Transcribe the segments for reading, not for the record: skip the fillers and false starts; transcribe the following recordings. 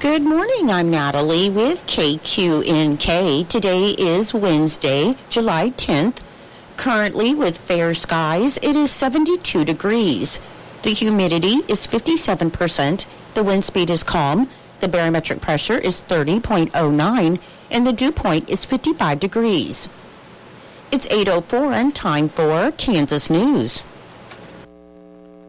Good morning, I'm Natalie with KQNK. Today is Wednesday, July 10th. Currently with fair skies, it is 72 degrees. The humidity is 57%, the wind speed is calm, the barometric pressure is 30.09, and the dew point is 55 degrees. It's 8:04 and time for Kansas News.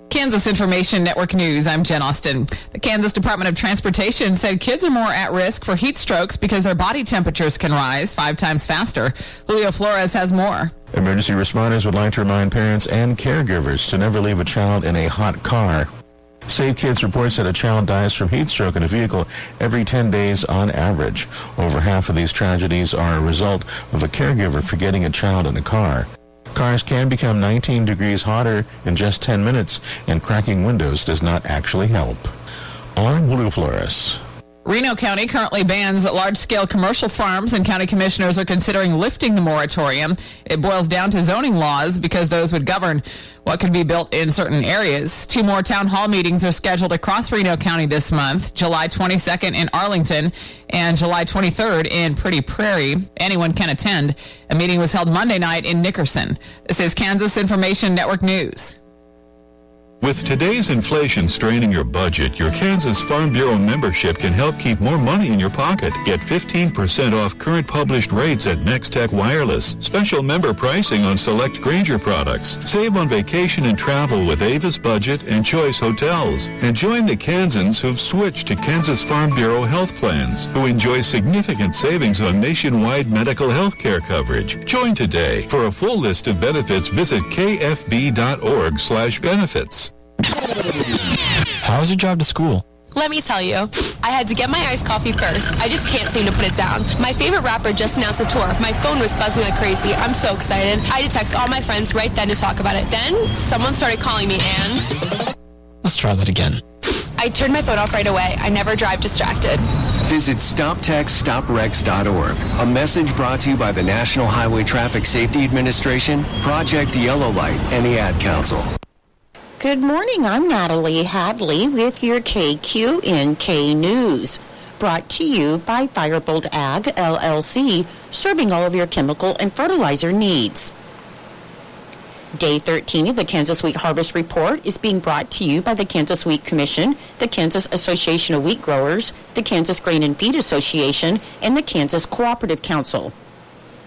Kansas Information Network News, I'm Jen Austin. The Kansas Department of Transportation said kids are more at risk for heat strokes because their body temperatures can rise 5 times faster. Julio Flores has more. Emergency responders would like to remind parents and caregivers to never leave a child in a hot car. Save Kids reports that a child dies from heat stroke in a vehicle every 10 days on average. Over half of these tragedies are a result of a caregiver forgetting a child in a car. Cars can become 19 degrees hotter in just 10 minutes, and cracking windows does not actually help. I'm Julio Flores. Reno County currently bans large-scale commercial farms, and county commissioners are considering lifting the moratorium. It boils down to zoning laws because those would govern what could be built in certain areas. 2 more town hall meetings are scheduled across Reno County this month, July 22nd in Arlington and July 23rd in Pretty Prairie. Anyone can attend. A meeting was held Monday night in Nickerson. This is Kansas Information Network News. With today's inflation straining your budget, your Kansas Farm Bureau membership can help keep more money in your pocket. Get 15% off current published rates at Nextech Wireless. Special member pricing on select Granger products. Save on vacation and travel with Avis Budget and Choice Hotels. And join the Kansans who've switched to Kansas Farm Bureau health plans, who enjoy significant savings on nationwide medical health care coverage. Join today. For a full list of benefits, visit kfb.org/benefits. How was your drive to school? Let me tell you, I had to get my iced coffee first. I just can't seem to put it down. My favorite rapper just announced a tour. My phone was buzzing like crazy. I'm so excited. I had to text all my friends right then to talk about it. Then, someone started calling me and... Let's try that again. I turned my phone off right away. I never drive distracted. Visit StopTextStopWrecks.org. A message brought to you by the National Highway Traffic Safety Administration, Project Yellow Light, and the Ad Council. Good morning, I'm Natalie Hadley with your KQNK News. Brought to you by Firebolt Ag, LLC, serving all of your chemical and fertilizer needs. Day 13 of the Kansas Wheat Harvest Report is being brought to you by the Kansas Wheat Commission, the Kansas Association of Wheat Growers, the Kansas Grain and Feed Association, and the Kansas Cooperative Council.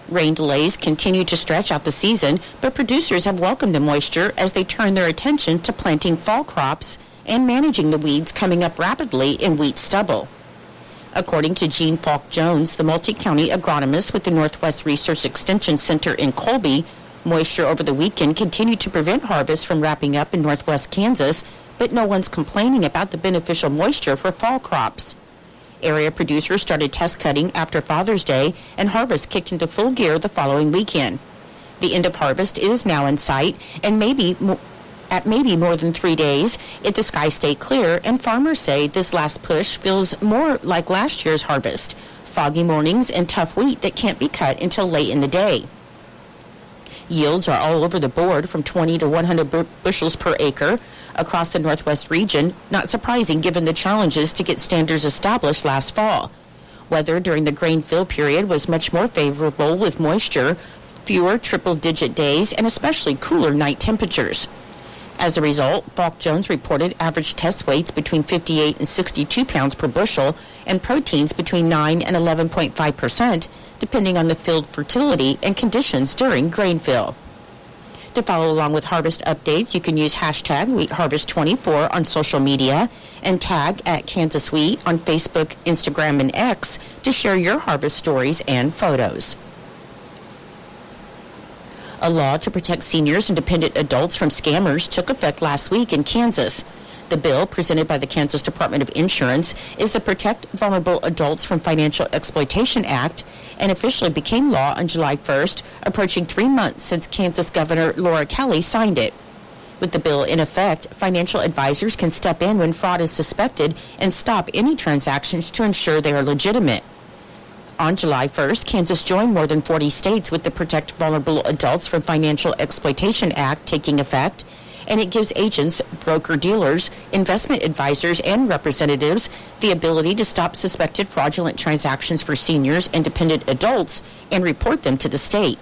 Rain delays continue to stretch out the season, but producers have welcomed the moisture as they turn their attention to planting fall crops and managing the weeds coming up rapidly in wheat stubble. According to Gene Falk-Jones, the multi-county agronomist with the Northwest Research Extension Center in Colby, moisture over the weekend continued to prevent harvest from wrapping up in northwest Kansas, but no one's complaining about the beneficial moisture for fall crops. Area producers started test cutting after Father's Day, and harvest kicked into full gear the following weekend. The end of harvest is now in sight, and maybe more than 3 days if the skies stay clear, and farmers say this last push feels more like last year's harvest, foggy mornings and tough wheat that can't be cut until late in the day. Yields are all over the board from 20 to 100 bushels per acre across the Northwest region, not surprising given the challenges to get standards established last fall. Weather during the grain fill period was much more favorable with moisture, fewer triple-digit days, and especially cooler night temperatures. As a result, Falk-Jones reported average test weights between 58 and 62 pounds per bushel and proteins between 9 and 11.5%, depending on the field fertility and conditions during grain fill. To follow along with harvest updates, you can use hashtag WheatHarvest24 on social media and tag at Kansas Wheat on Facebook, Instagram, and X to share your harvest stories and photos. A law to protect seniors and dependent adults from scammers took effect last week in Kansas. The bill, presented by the Kansas Department of Insurance, is the Protect Vulnerable Adults from Financial Exploitation Act and officially became law on July 1st, approaching 3 months since Kansas Governor Laura Kelly signed it. With the bill in effect, financial advisors can step in when fraud is suspected and stop any transactions to ensure they are legitimate. On July 1st, Kansas joined more than 40 states with the Protect Vulnerable Adults from Financial Exploitation Act taking effect, and it gives agents, broker-dealers, investment advisors, and representatives the ability to stop suspected fraudulent transactions for seniors and dependent adults and report them to the state.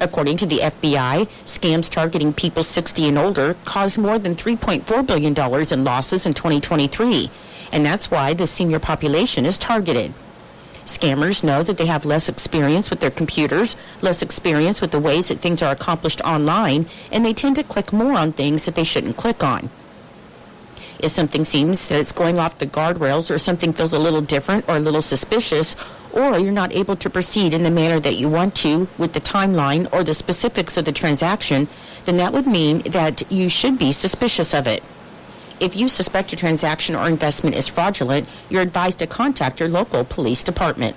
According to the FBI, scams targeting people 60 and older caused more than $3.4 billion in losses in 2023, and that's why the senior population is targeted. Scammers know that they have less experience with their computers, less experience with the ways that things are accomplished online, and they tend to click more on things that they shouldn't click on. If something seems that it's going off the guardrails or something feels a little different or a little suspicious, or you're not able to proceed in the manner that you want to with the timeline or the specifics of the transaction, then that would mean that you should be suspicious of it. If you suspect a transaction or investment is fraudulent, you're advised to contact your local police department.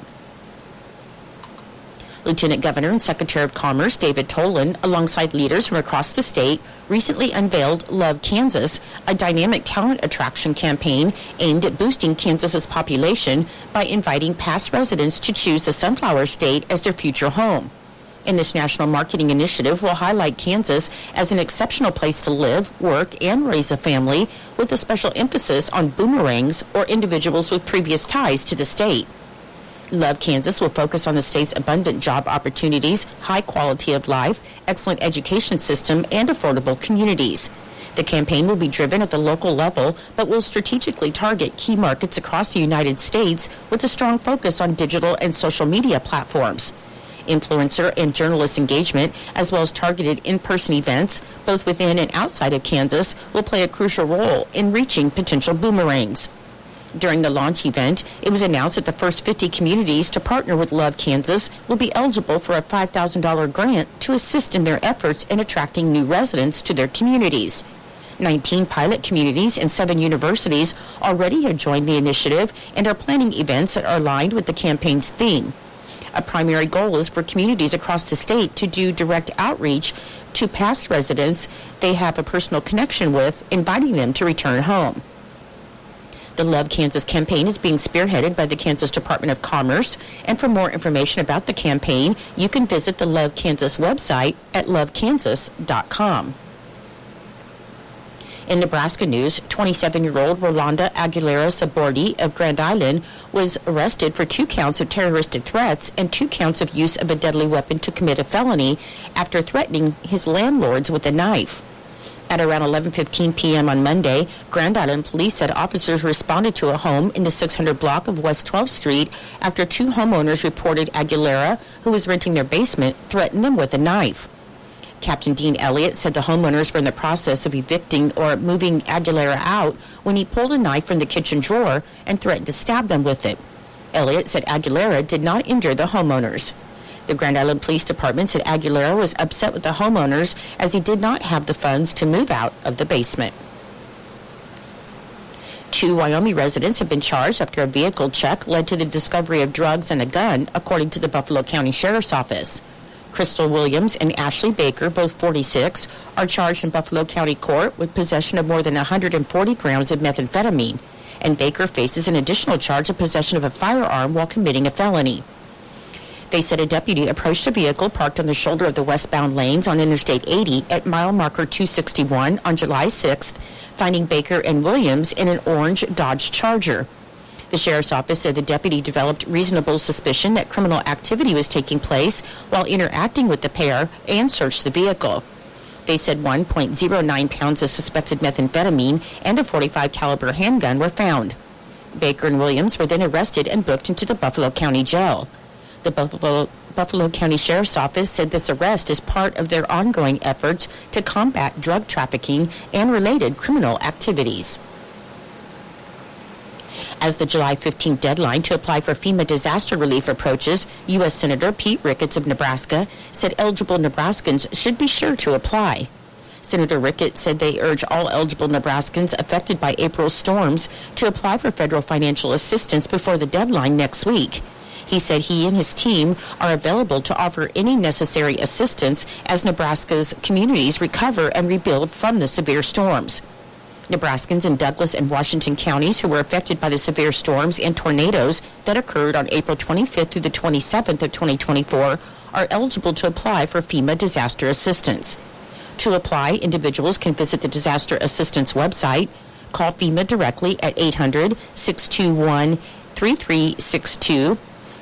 Lieutenant Governor and Secretary of Commerce David Tolan, alongside leaders from across the state, recently unveiled Love Kansas, a dynamic talent attraction campaign aimed at boosting Kansas's population by inviting past residents to choose the Sunflower State as their future home. And this national marketing initiative will highlight Kansas as an exceptional place to live, work, and raise a family, with a special emphasis on boomerangs or individuals with previous ties to the state. Love Kansas will focus on the state's abundant job opportunities, high quality of life, excellent education system, and affordable communities. The campaign will be driven at the local level, but will strategically target key markets across the United States with a strong focus on digital and social media platforms. Influencer and journalist engagement, as well as targeted in-person events, both within and outside of Kansas, will play a crucial role in reaching potential boomerangs. During the launch event, it was announced that the first 50 communities to partner with Love Kansas will be eligible for a $5,000 grant to assist in their efforts in attracting new residents to their communities. 19 pilot communities and 7 universities already have joined the initiative and are planning events that are aligned with the campaign's theme. A primary goal is for communities across the state to do direct outreach to past residents they have a personal connection with, inviting them to return home. The Love Kansas campaign is being spearheaded by the Kansas Department of Commerce, and for more information about the campaign, you can visit the Love Kansas website at lovekansas.com. In Nebraska news, 27-year-old Rolanda Aguilera Sabordi of Grand Island was arrested for 2 counts of terroristic threats and 2 counts of use of a deadly weapon to commit a felony after threatening his landlords with a knife. At around 11:15 p.m. on Monday, Grand Island police said officers responded to a home in the 600 block of West 12th Street after 2 homeowners reported Aguilera, who was renting their basement, threatened them with a knife. Captain Dean Elliott said the homeowners were in the process of evicting or moving Aguilera out when he pulled a knife from the kitchen drawer and threatened to stab them with it. Elliott said Aguilera did not injure the homeowners. The Grand Island Police Department said Aguilera was upset with the homeowners as he did not have the funds to move out of the basement. 2 Wyoming residents have been charged after a vehicle check led to the discovery of drugs and a gun, according to the Buffalo County Sheriff's Office. Crystal Williams and Ashley Baker, both 46, are charged in Buffalo County Court with possession of more than 140 grams of methamphetamine, and Baker faces an additional charge of possession of a firearm while committing a felony. They said a deputy approached a vehicle parked on the shoulder of the westbound lanes on Interstate 80 at mile marker 261 on July 6th, finding Baker and Williams in an orange Dodge Charger. The sheriff's office said the deputy developed reasonable suspicion that criminal activity was taking place while interacting with the pair and searched the vehicle. They said 1.09 pounds of suspected methamphetamine and a .45 caliber handgun were found. Baker and Williams were then arrested and booked into the Buffalo County Jail. The Buffalo County Sheriff's Office said this arrest is part of their ongoing efforts to combat drug trafficking and related criminal activities. As the July 15th deadline to apply for FEMA disaster relief approaches, U.S. Senator Pete Ricketts of Nebraska said eligible Nebraskans should be sure to apply. Senator Ricketts said they urge all eligible Nebraskans affected by April's storms to apply for federal financial assistance before the deadline next week. He said he and his team are available to offer any necessary assistance as Nebraska's communities recover and rebuild from the severe storms. Nebraskans in Douglas and Washington counties who were affected by the severe storms and tornadoes that occurred on April 25th through the 27th of 2024 are eligible to apply for FEMA disaster assistance. To apply, individuals can visit the Disaster Assistance website, call FEMA directly at 800-621-3362,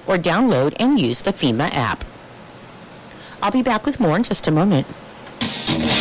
or download and use the FEMA app. I'll be back with more in just a moment.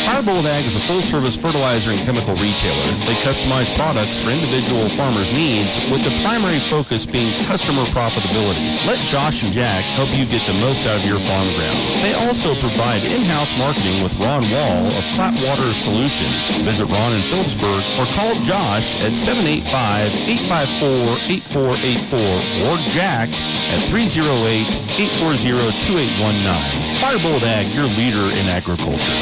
Firebolt Ag is a full-service fertilizer and chemical retailer. They customize products for individual farmers' needs, with the primary focus being customer profitability. Let Josh and Jack help you get the most out of your farm ground. They also provide in-house marketing with Ron Wall of Flatwater Solutions. Visit Ron in Phillipsburg or call Josh at 785-854-8484 or Jack at 308-840-2819. Firebolt Ag, your leader in agriculture.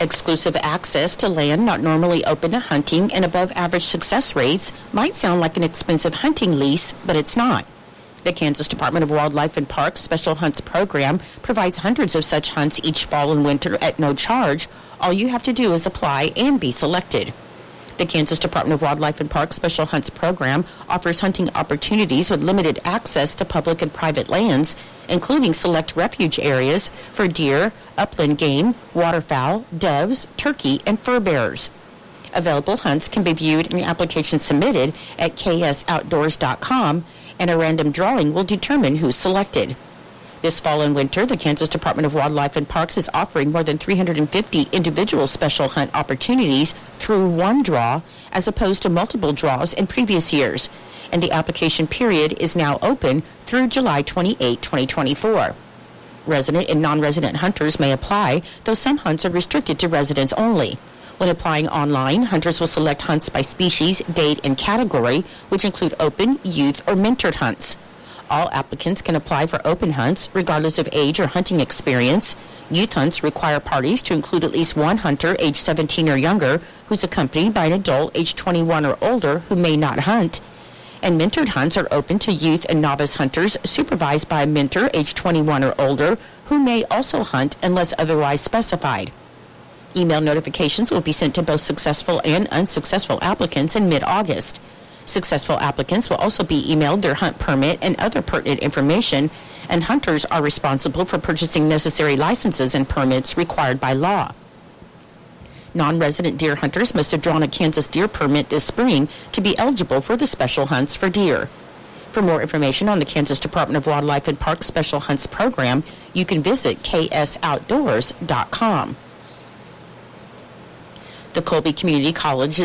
Exclusive access to land not normally open to hunting and above average success rates might sound like an expensive hunting lease, but it's not. The Kansas Department of Wildlife and Parks Special Hunts Program provides hundreds of such hunts each fall and winter at no charge. All you have to do is apply and be selected. The Kansas Department of Wildlife and Parks Special Hunts Program offers hunting opportunities with limited access to public and private lands, including select refuge areas for deer, upland game, waterfowl, doves, turkey, and fur bearers. Available hunts can be viewed in the application submitted at ksoutdoors.com, and a random drawing will determine who's selected. This fall and winter, the Kansas Department of Wildlife and Parks is offering more than 350 individual special hunt opportunities through one draw, as opposed to multiple draws in previous years. And the application period is now open through July 28, 2024. Resident and non-resident hunters may apply, though some hunts are restricted to residents only. When applying online, hunters will select hunts by species, date, and category, which include open, youth, or mentored hunts. All applicants can apply for open hunts, regardless of age or hunting experience. Youth hunts require parties to include at least one hunter age 17 or younger who's accompanied by an adult age 21 or older who may not hunt. And mentored hunts are open to youth and novice hunters supervised by a mentor age 21 or older who may also hunt unless otherwise specified. Email notifications will be sent to both successful and unsuccessful applicants in mid-August. Successful applicants will also be emailed their hunt permit and other pertinent information, and hunters are responsible for purchasing necessary licenses and permits required by law. Non-resident deer hunters must have drawn a Kansas deer permit this spring to be eligible for the special hunts for deer. For more information on the Kansas Department of Wildlife and Parks Special Hunts Program, you can visit ksoutdoors.com. The Colby Community College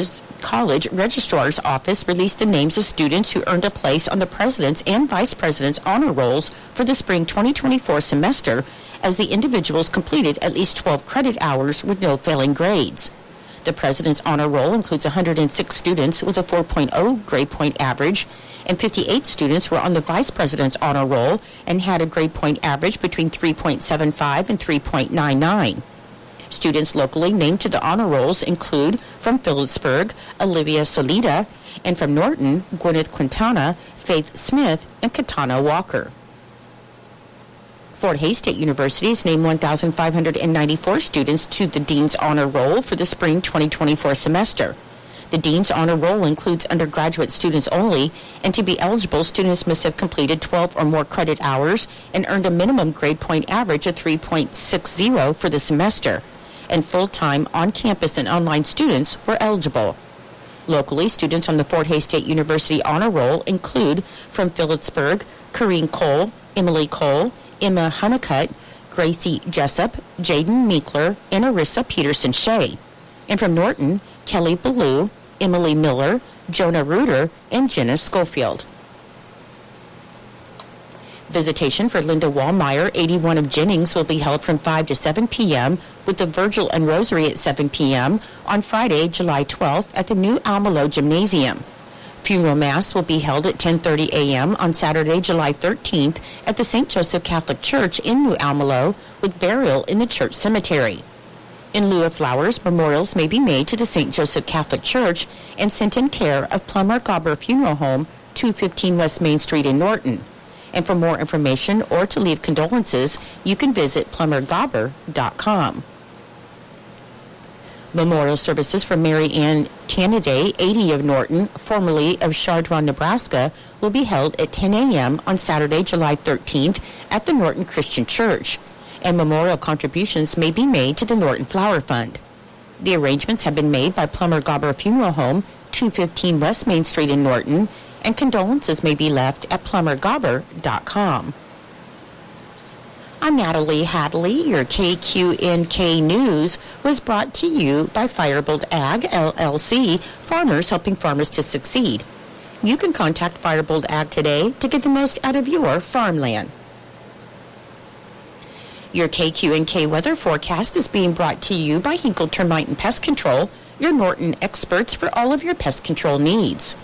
Registrar's Office released the names of students who earned a place on the President's and Vice President's honor rolls for the spring 2024 semester, as the individuals completed at least 12 credit hours with no failing grades. The President's honor roll includes 106 students with a 4.0 grade point average, and 58 students were on the Vice President's honor roll and had a grade point average between 3.75 and 3.99. Students locally named to the honor rolls include, from Phillipsburg, Olivia Solita, and from Norton, Gwyneth Quintana, Faith Smith, and Katana Walker. Fort Hays State University has named 1,594 students to the Dean's Honor Roll for the spring 2024 semester. The Dean's Honor Roll includes undergraduate students only, and to be eligible, students must have completed 12 or more credit hours and earned a minimum grade point average of 3.60 for the semester, and full-time on-campus and online students were eligible. Locally, students on the Fort Hays State University Honor Roll include, from Phillipsburg, Corrine Cole, Emily Cole, Emma Honeycutt, Gracie Jessup, Jaden Meekler, and Arissa Peterson-Shea. And from Norton, Kelly Ballou, Emily Miller, Jonah Reuter, and Jenna Schofield. Visitation for Linda Wallmeyer, 81 of Jennings, will be held from 5 to 7 p.m. with the Virgil and Rosary at 7 p.m. on Friday, July 12th at the New Almelo Gymnasium. Funeral Mass will be held at 10:30 a.m. on Saturday, July 13th at the St. Joseph Catholic Church in New Almelo, with burial in the church cemetery. In lieu of flowers, memorials may be made to the St. Joseph Catholic Church and sent in care of Plummer Gobber Funeral Home, 215 West Main Street in Norton. And for more information or to leave condolences, you can visit plummergobber.com. Memorial services for Mary Ann Canaday, 80 of Norton, formerly of Chardron, Nebraska, will be held at 10 a.m. on Saturday, July 13th at the Norton Christian Church. and memorial contributions may be made to the Norton Flower Fund. The arrangements have been made by Plummer Gobber Funeral Home, 215 West Main Street in Norton, and condolences may be left at plummergobber.com. I'm Natalie Hadley. Your KQNK News was brought to you by Firebolt Ag, LLC, farmers helping farmers to succeed. You can contact Firebolt Ag today to get the most out of your farmland. Your KQNK weather forecast is being brought to you by Hinkle Termite and Pest Control, your Norton experts for all of your pest control needs.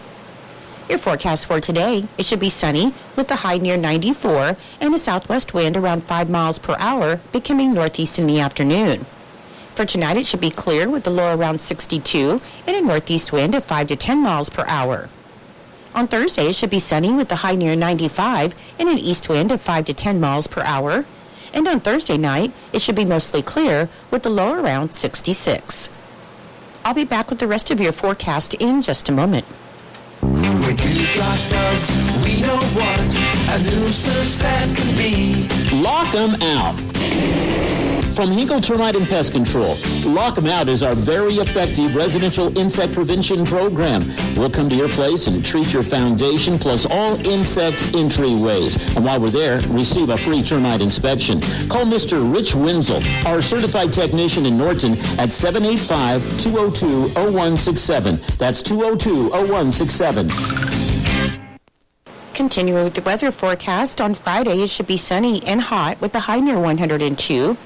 Your forecast for today, it should be sunny with the high near 94 and a southwest wind around 5 miles per hour becoming northeast in the afternoon. For tonight, it should be clear with the low around 62 and a northeast wind of 5 to 10 miles per hour. On Thursday, it should be sunny with the high near 95 and an east wind of 5 to 10 miles per hour. And on Thursday night, it should be mostly clear with the low around 66. I'll be back with the rest of your forecast in just a moment. When you got bugs, we know what a nuisance that can be. Lock 'em out. From Hinkle Termite and Pest Control, Lock 'em Out is our very effective residential insect prevention program. We'll come to your place and treat your foundation plus all insect entryways. And while we're there, receive a free termite inspection. Call Mr. Rich Wenzel, our certified technician in Norton, at 785-202-0167. That's 202-0167. Continuing with the weather forecast, on Friday it should be sunny and hot with the high near 102.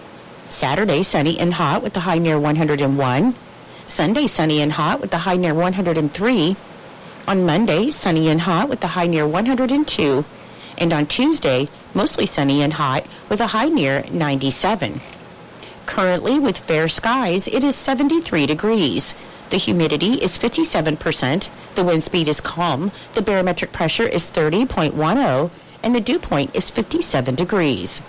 Saturday, sunny and hot with the high near 101. Sunday, sunny and hot with the high near 103. On Monday, sunny and hot with the high near 102. And on Tuesday, mostly sunny and hot with a high near 97. Currently, with fair skies, it is 73 degrees. The humidity is 57%, the wind speed is calm, the barometric pressure is 30.10, and the dew point is 57 degrees.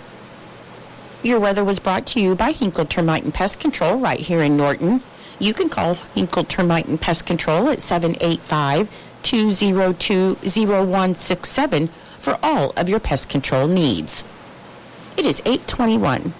Your weather was brought to you by Hinkle Termite and Pest Control right here in Norton. You can call Hinkle Termite and Pest Control at 785-202-0167 for all of your pest control needs. It is 8:21.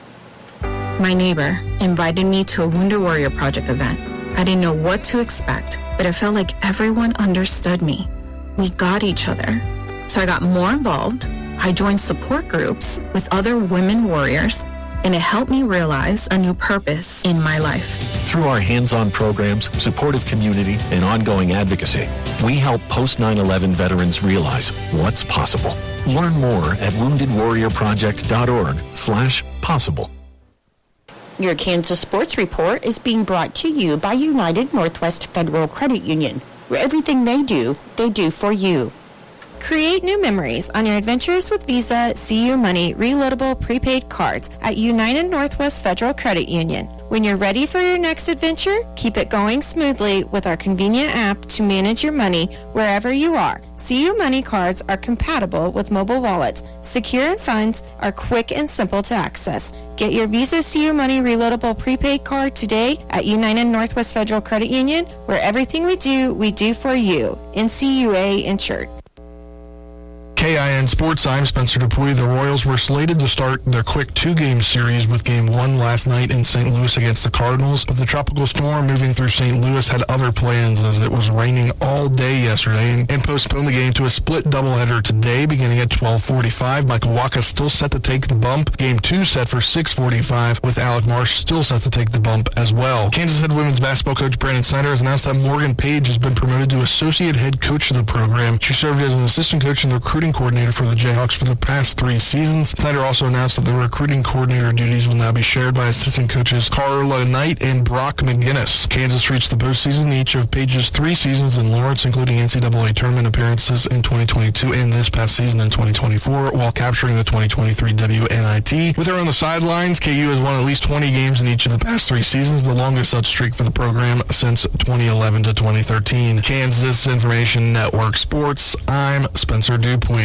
My neighbor invited me to a Wounded Warrior Project event. I didn't know what to expect, but it felt like everyone understood me. We got each other. So I got more involved. I joined support groups with other women warriors, and it helped me realize a new purpose in my life. Through our hands-on programs, supportive community, and ongoing advocacy, we help post-9/11 veterans realize what's possible. Learn more at woundedwarriorproject.org/possible. Your Kansas Sports Report is being brought to you by United Northwest Federal Credit Union, where everything they do for you. Create new memories on your adventures with Visa, CU Money, reloadable prepaid cards at United Northwest Federal Credit Union. When you're ready for your next adventure, keep it going smoothly with our convenient app to manage your money wherever you are. CU Money cards are compatible with mobile wallets, secure and funds are quick and simple to access. Get your Visa CU Money reloadable prepaid card today at United Northwest Federal Credit Union, where everything we do for you. NCUA insured. KIN Sports, I'm Spencer Dupuy. The Royals were slated to start their quick two-game series with Game 1 last night in St. Louis against the Cardinals, but the tropical storm moving through St. Louis had other plans as it was raining all day yesterday and postponed the game to a split doubleheader today beginning at 12:45. Michael Wacha still set to take the bump. Game 2 set for 6:45 with Alec Marsh still set to take the bump as well. Kansas head women's basketball coach Brandon Snyder has announced that Morgan Page has been promoted to associate head coach of the program. She served as an assistant coach and recruiting coordinator for the Jayhawks for the past 3 seasons. Snyder also announced that the recruiting coordinator duties will now be shared by assistant coaches Carla Knight and Brock McGinnis. Kansas reached the postseason each of Page's 3 seasons in Lawrence, including NCAA tournament appearances in 2022 and this past season in 2024, while capturing the 2023 WNIT. With her on the sidelines, KU has won at least 20 games in each of the past 3 seasons, the longest such streak for the program since 2011 to 2013. Kansas Information Network Sports, I'm Spencer Dupuy.